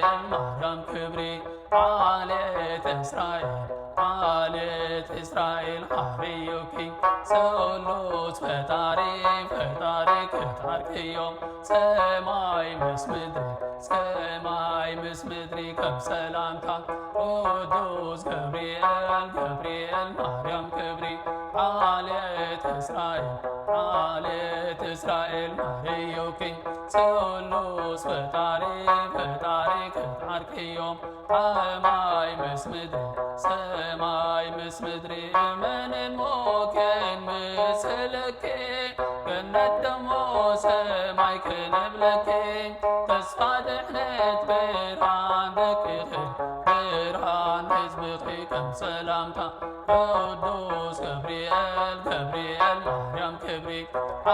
ገብርኤል ማርያም ክብሪ ዓሌት እስራኤል ሀርዮኪ ሰሎት ፈጣሪ ክታርክዮም ሰማይ ምስ ምድሪ ከም ሰላምታ ቅዱስ ገብርኤል ማርያም ክብሪ ዓሌት እስራኤል ሀርዮኪ ሰሎት ፈጣሪ ክታርክዮም ሰማይ ምስ ምድሪ እመንን ሞኬን ምስልኬ ገነት ደሞ ሰማይ ክንብለኬ ተስፋ ድሕነት ብርሃን ደቅኺ ብርሃን ህዝብኺ ከም ሰላምታ ቅዱስ ገብርኤል ማርያም ክብሪ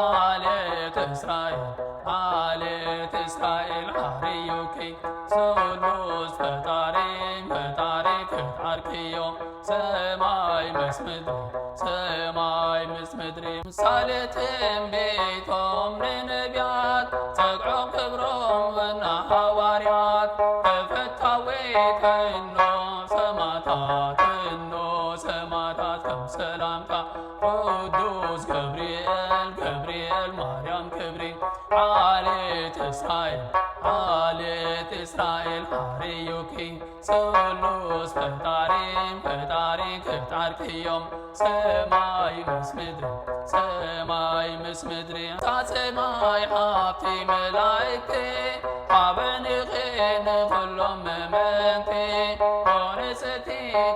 ዓሌት እስራኤል ሀርዮኪ ሰሎስ ፈጣሪ ክታርክዮም ሰማይ ምስ ምድሪ ምሳሌ ትንቢቶም ንነቢያት ጸግዖም ክብሮም ወና ሐዋርያት ተፈታዊ ከኖ ሰማዕታት ከም ሰላምታ ቅዱስ ገብርኤል ማርያም ክብሪ ዓሌት እስራኤል ሀርዮኪ ሰሎስ ፈጣሪ ክታርክዮም ሰማይ ምስ ምድሪ ሰማይ ሃብቲ መላእክቲ ሃበንኺ ንኹሎም መመንቲ ኦንስቲ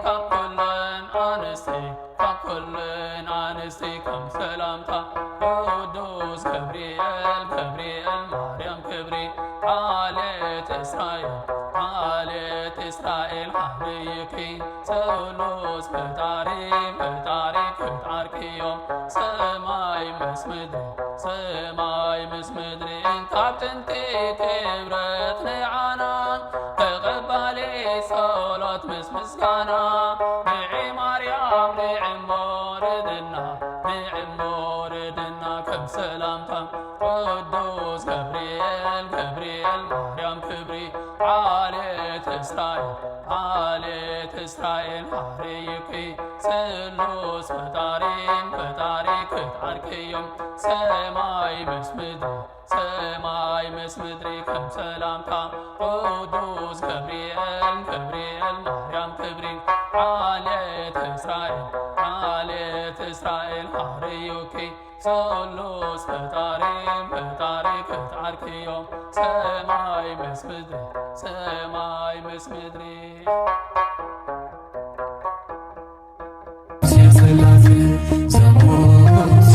ካብ ኩለን አንስቲ ከም ሰላምታ ቅዱስ ገብርኤል ማርያም ክብሪ ዓሌት እስራኤል ሀርዮኪ ሰሎስ ፈጣሪ ክታርክዮም ሰማይ ምስ ምድሪ ካብ ጥንቲ ክብረት ንዓና ተቐባሊ ጸሎት ምስ ምስጋና ማርያም ንዕሞ ርድና ከም ሰላምታ ቅዱስ ገብርኤል ማርያም ክብሪ ዓሌት እስራኤል ሀርዮኪ ሰሎስ ፈጣሪ ክታርክዮም ሰማይ ምስ ምድሪ ከም ሰላምታ ቅዱስ ገብርኤል ማርያም ክብሪ ዓሌት እስራኤል ሀርዮኪ ሰሎስ ፈጣሪ ክታርክዮም ሰማይ ምስ ምድሪ ስላሴ ዘሙሴ